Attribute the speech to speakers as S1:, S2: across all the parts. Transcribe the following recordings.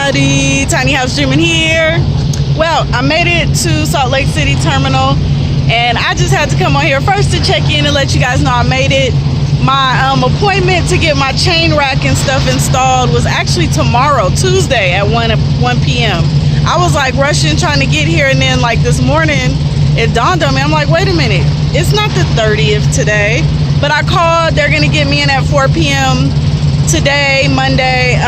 S1: everybody, Tiny House Dreaming here. Well, I made it to Salt Lake City Terminal, and I just had to come on here first to check in and let you guys know I made it. My appointment to get my chain rack and stuff installed was actually tomorrow, Tuesday at 1 p.m. I was like rushing trying to get here, and then like this morning it dawned on me. I'm like, wait a minute, it's not the 30th today. But I called, they're gonna get me in at 4 p.m. today, Monday.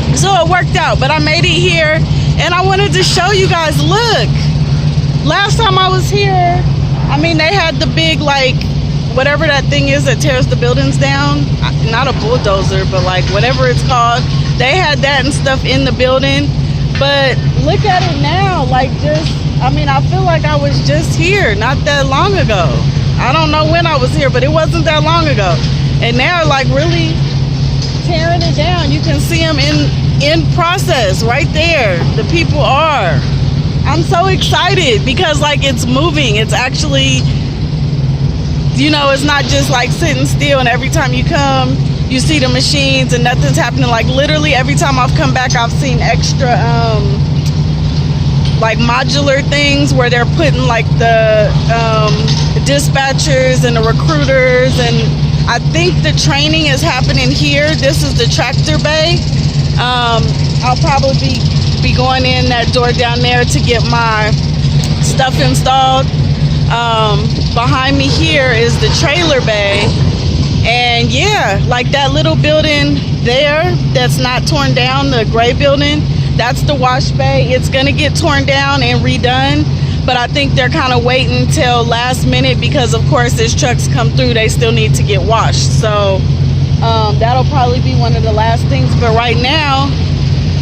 S1: So it worked out, but I made it here, and I wanted to show you guys. Look, last time I was here, I mean, they had the big, like, whatever that thing is that tears the buildings down, not a bulldozer, but like whatever it's called, they had that and stuff in the building. But look at it now, like, just, I mean, I feel like I was just here not that long ago. I don't know when I was here, but it wasn't that long ago. And now, like, really tearing it down. You can see them in process right there. The people are. I'm so excited because, like, it's moving. It's actually, you know, it's not just like sitting still and every time you come you see the machines and nothing's happening. Like, literally every time I've come back I've seen extra like modular things where they're putting like the dispatchers and the recruiters, and I think the training is happening here. This is the tractor bay. I'll probably be going in that door down there to get my stuff installed. Behind me here is the trailer bay, and yeah, like that little building there that's not torn down, the gray building, that's the wash bay. It's gonna get torn down and redone, but I think they're kind of waiting till last minute because of course as trucks come through they still need to get washed. So that'll probably be one of the last things, but right now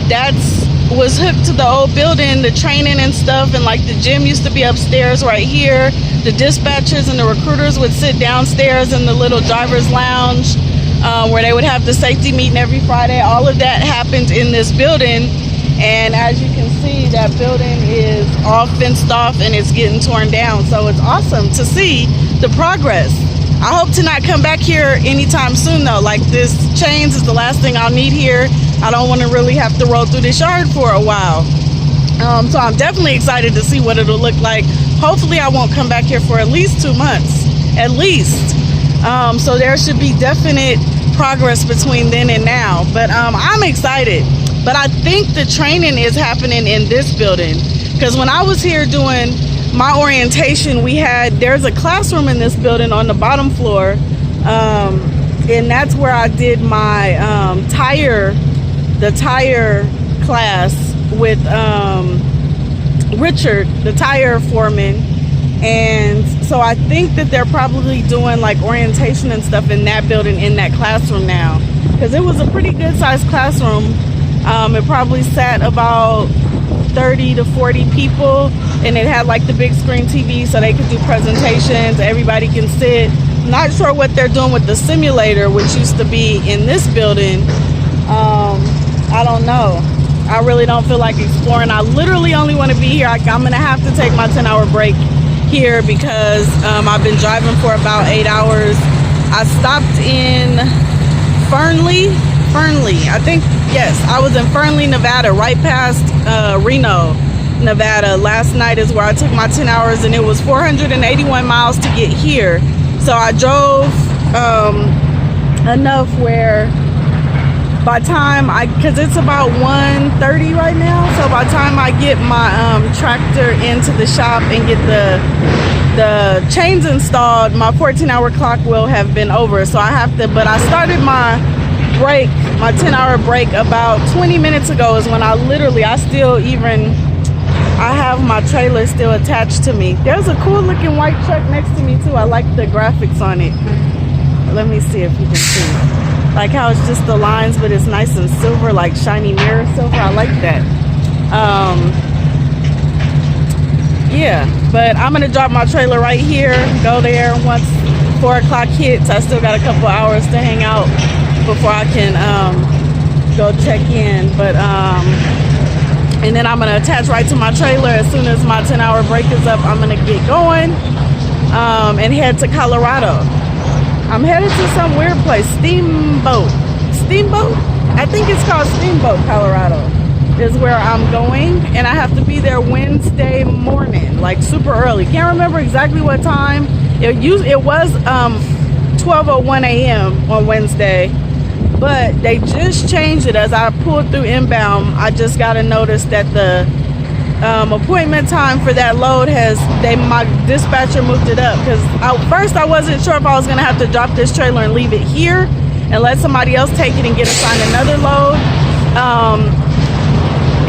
S1: that's was hooked to the old building, the training and stuff, and like the gym used to be upstairs right here. The dispatchers and the recruiters would sit downstairs in the little driver's lounge where they would have the safety meeting every Friday. All of that happened in this building, and as you can see, that building is all fenced off and it's getting torn down. So it's awesome to see the progress. I hope to not come back here anytime soon though. Like, this chains is the last thing I'll need here. I don't want to really have to roll through this yard for a while. So I'm definitely excited to see what it'll look like. Hopefully I won't come back here for at least 2 months, at least. So there should be definite progress between then and now. But I'm excited. But I think the training is happening in this building, because when I was here doing my orientation, there's a classroom in this building on the bottom floor, and that's where I did my the tire class with Richard, the tire foreman. And so I think that they're probably doing like orientation and stuff in that building, in that classroom now, because it was a pretty good sized classroom. It probably sat about 30 to 40 people, and it had like the big screen TV so they could do presentations. Everybody can sit. Not sure what they're doing with the simulator, which used to be in this building. I don't know. I really don't feel like exploring. I literally only want to be here. I'm gonna have to take my 10-hour break here because I've been driving for about 8 hours. I stopped in Fernley, I think. Yes, I was in Fernley, Nevada, right past Reno, Nevada. Last night is where I took my 10 hours, and it was 481 miles to get here. So I drove enough where by time because it's about 1:30 right now, so by the time I get my tractor into the shop and get the chains installed, my 14-hour clock will have been over. So I have to, but I started my break, my 10-hour break about 20 minutes ago is when I have my trailer still attached to me. There's a cool looking white truck next to me too. I like the graphics on it. Let me see if you can see. Like how it's just the lines, but it's nice and silver, like shiny mirror silver. I like that. Yeah, but I'm gonna drop my trailer right here, go there once 4 o'clock hits. I still got a couple hours to hang out before I can go check in. But and then I'm gonna attach right to my trailer. As soon as my 10-hour break is up, I'm gonna get going and head to Colorado. I'm headed to some weird place, Steamboat. I think it's called Steamboat, Colorado, is where I'm going, and I have to be there Wednesday morning, like super early. Can't remember exactly what time. It was 12:01 a.m. on Wednesday, but they just changed it. As I pulled through inbound, I just got a notice that the appointment time for that load my dispatcher moved it up, because first I wasn't sure if I was gonna have to drop this trailer and leave it here and let somebody else take it and get assigned another load,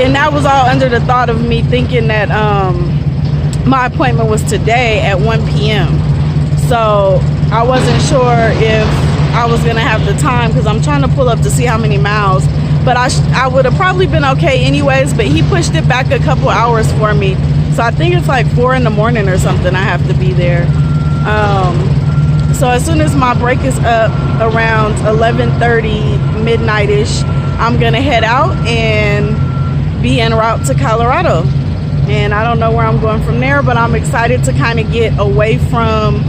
S1: and that was all under the thought of me thinking that my appointment was today at 1 p.m. so I wasn't sure if I was gonna have the time, because I'm trying to pull up to see how many miles, but I would have probably been okay anyways, but he pushed it back a couple hours for me, so I think it's like 4 in the morning or something I have to be there. So as soon as my break is up around 11:30 midnight-ish, I'm gonna head out and be en route to Colorado, and I don't know where I'm going from there, but I'm excited to kind of get away from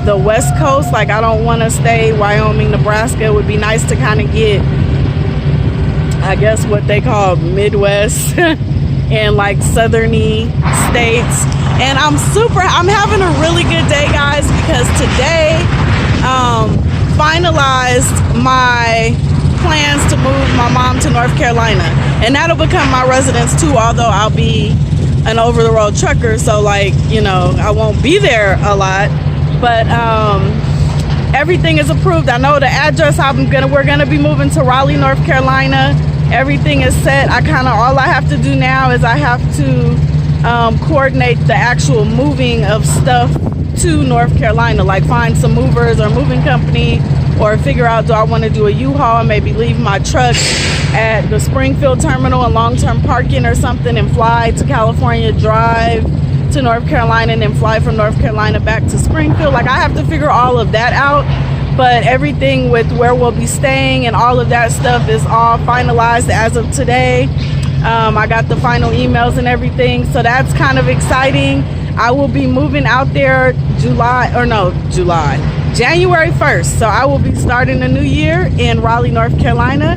S1: the West Coast. Like, I don't want to stay Wyoming, Nebraska. It would be nice to kind of get, I guess, what they call Midwest and like southerny states. And I'm having a really good day, guys, because today finalized my plans to move my mom to North Carolina, and that'll become my residence too, although I'll be an over-the-road trucker, so like, you know, I won't be there a lot, but everything is approved. I know the address. We're gonna be moving to Raleigh, North Carolina. Everything is set. All I have to do now is I have to coordinate the actual moving of stuff to North Carolina, like find some movers or moving company, or figure out, do I want to do a U-Haul and maybe leave my truck at the Springfield terminal and long-term parking or something, and fly to California, drive to North Carolina, and then fly from North Carolina back to Springfield. Like, I have to figure all of that out, but everything with where we'll be staying and all of that stuff is all finalized as of today. I got the final emails and everything, so that's kind of exciting. I will be moving out there January 1st, so I will be starting the new year in Raleigh, North Carolina.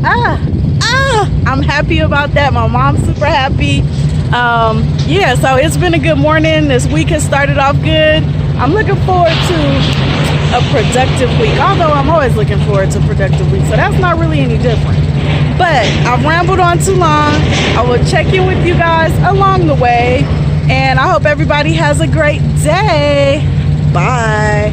S1: I'm happy about that. My mom's super happy. Yeah, so it's been a good morning. This week has started off good. I'm looking forward to a productive week, although I'm always looking forward to a productive week, so that's not really any different. But I've rambled on too long. I will check in with you guys along the way, and I hope everybody has a great day. Bye.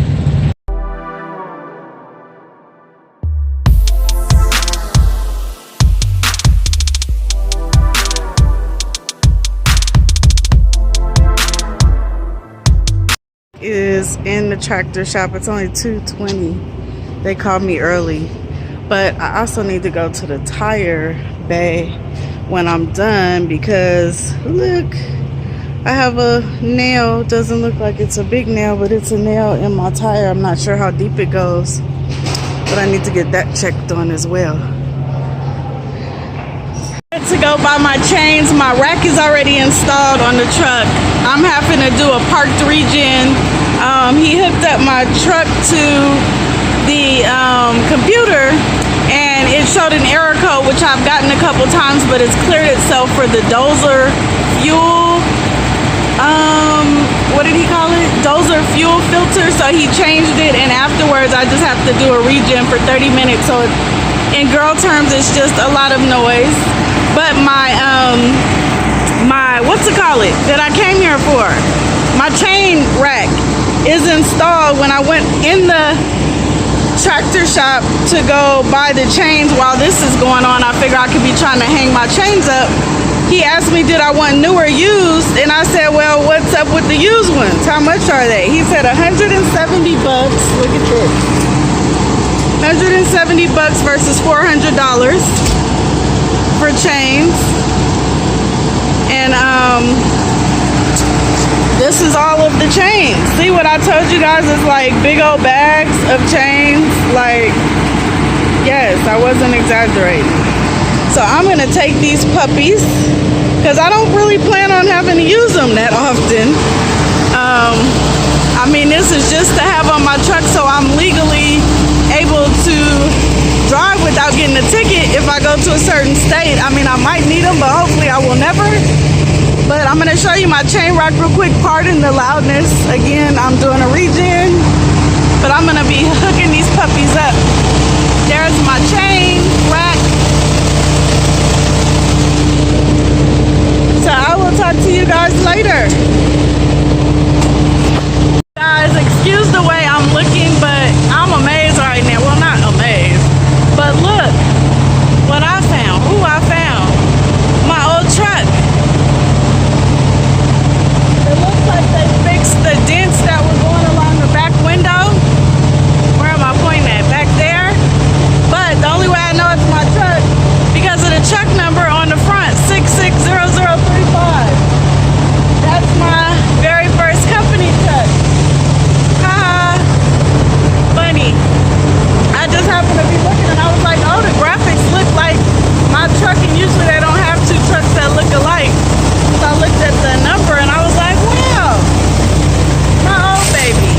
S1: Is in the tractor shop. It's only 2:20. They called me early, but I also need to go to the tire bay when I'm done, because look, I have a nail. Doesn't look like it's a big nail, but it's a nail in my tire. I'm not sure how deep it goes, but I need to get that checked on as well. To go buy my chains. My rack is already installed on the truck. I'm having to do a parked regen. He hooked up my truck to the computer, and it showed an error code, which I've gotten a couple times, but it's cleared itself for the dozer fuel. What did he call it? Dozer fuel filter. So he changed it, and afterwards I just have to do a regen for 30 minutes. So in girl terms, it's just a lot of noise. But my what's it call it that I came here for, my chain rack is installed. When I went in the tractor shop to go buy the chains, while this is going on, I figure I could be trying to hang my chains up. He asked me, did I want new or used? And I said, well, what's up with the used ones? How much are they? He said $170. Look at this. $170 versus $400 for chains. And this is all of the chains. See what I told you guys? It's like big old bags of chains. Like, yes, I wasn't exaggerating. So I'm gonna take these puppies, because I don't really plan on having to use them that often. I mean, this is just to have on my truck so I'm legally able to drive without getting getting a ticket if I go to a certain state. I mean, I might need them, but hopefully I will never. But I'm gonna show you my chain rack real quick. Pardon the loudness. Again, I'm doing a regen, but I'm gonna be hooking these puppies up. There's my chain rack. So I will talk to you guys later. Guys, excuse the way I'm looking, but I'm amazed right now. Well, not amazed, but look what I found. Who I found? My old truck. It looks like they fixed the dents that were going along the back window. Where am I pointing at? Back there. But the only way I know it's my truck because of the truck number on the front, 660035. That's my very first company truck. Haha. Funny. I just happened to be looking and I was like, oh, the graphics look like my truck, and usually they don't have two trucks that look alike. So I looked at the number and I was like, wow, my old baby.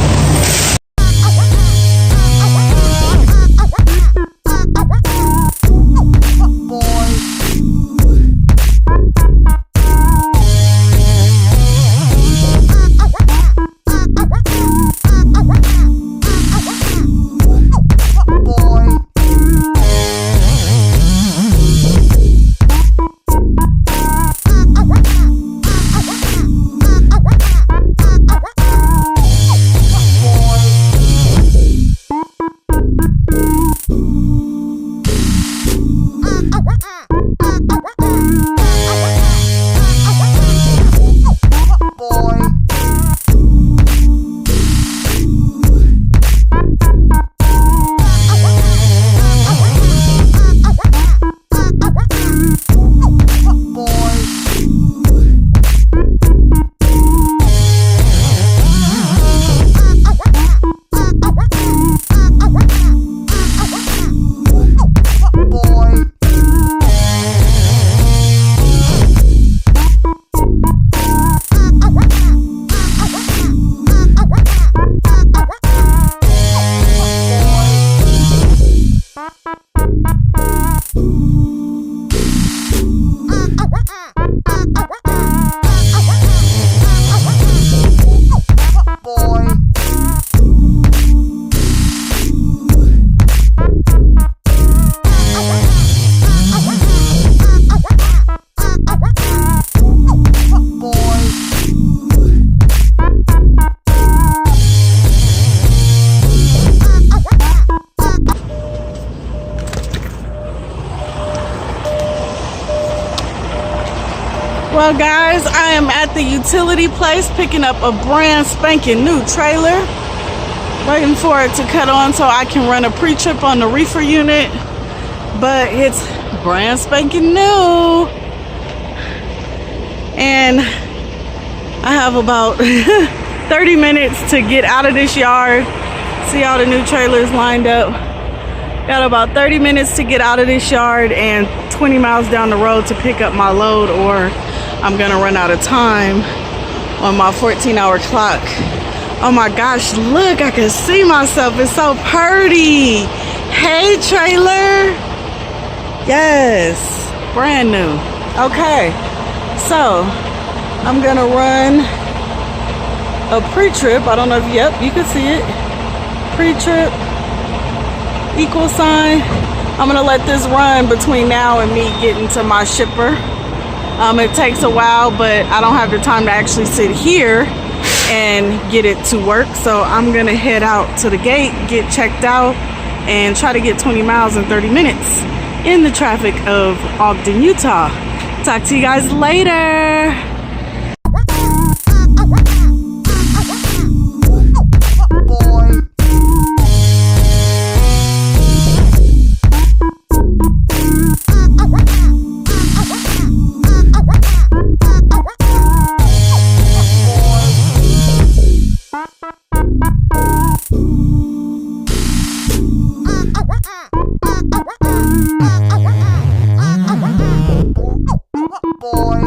S1: Well guys, I am at the utility place picking up a brand spanking new trailer. Waiting for it to cut on so I can run a pre-trip on the reefer unit. But it's brand spanking new. And I have about 30 minutes to get out of this yard. See all the new trailers lined up. Got about 30 minutes to get out of this yard and 20 miles down the road to pick up my load, or I'm gonna run out of time on my 14-hour clock. Oh my gosh, look, I can see myself. It's so pretty. Hey, trailer. Yes, brand new. Okay, so I'm gonna run a pre-trip. I don't know if, yep, you can see it. Pre-trip, equal sign. I'm gonna let this run between now and me getting to my shipper. It takes a while, but I don't have the time to actually sit here and get it to work. So I'm gonna head out to the gate, get checked out, and try to get 20 miles in 30 minutes in the traffic of Ogden, Utah. Talk to you guys later. Boy.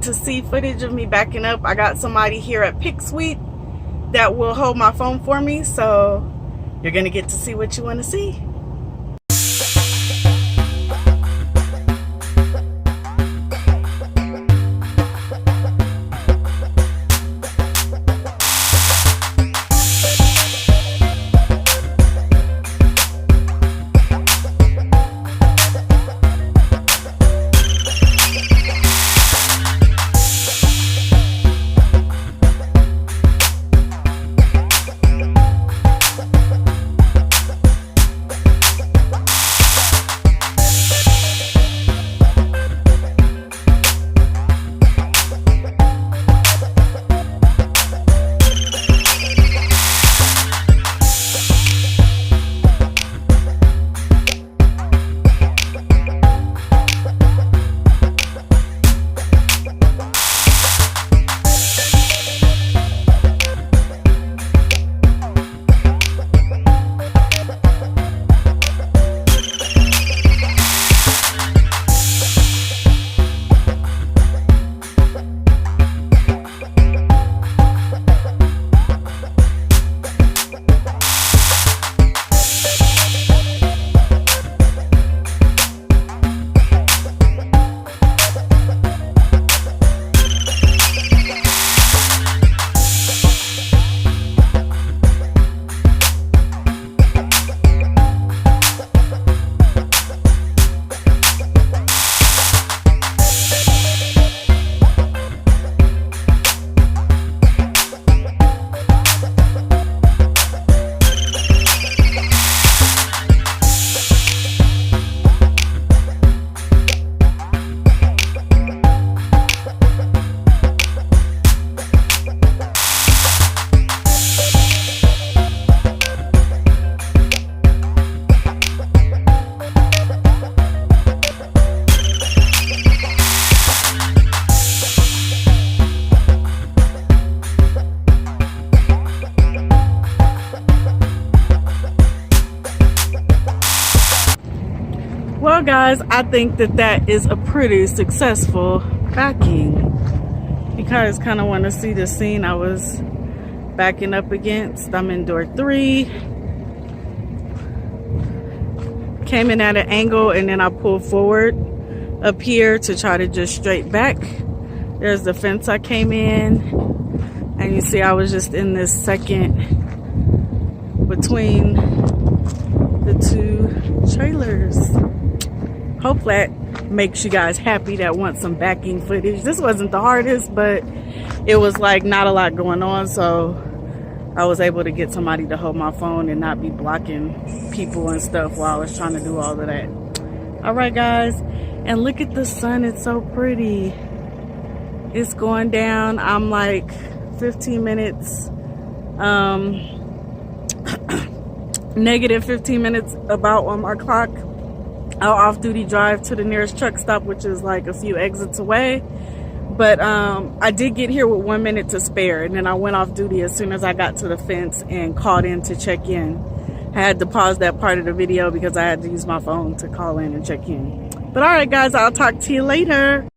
S1: To see footage of me backing up, I got somebody here at Pick Suite that will hold my phone for me, so you're gonna get to see what you want to see. Well guys, I think that that is a pretty successful backing. You guys kind of want to see the scene I was backing up against. I'm in door 3. Came in at an angle and then I pulled forward up here to try to just straight back. There's the fence I came in, and you see I was just in this second between the 2 trailers. Hope that makes you guys happy that want some backing footage. This wasn't the hardest, but it was like not a lot going on, so I was able to get somebody to hold my phone and not be blocking people and stuff while I was trying to do all of that. All right guys, and look at the sun, it's so pretty. It's going down. I'm like 15 minutes negative 15 minutes about on my clock. I'll off-duty drive to the nearest truck stop, which is like a few exits away. But I did get here with 1 minute to spare, and then I went off duty as soon as I got to the fence and called in to check in. I had to pause that part of the video because I had to use my phone to call in and check in. But all right guys, I'll talk to you later.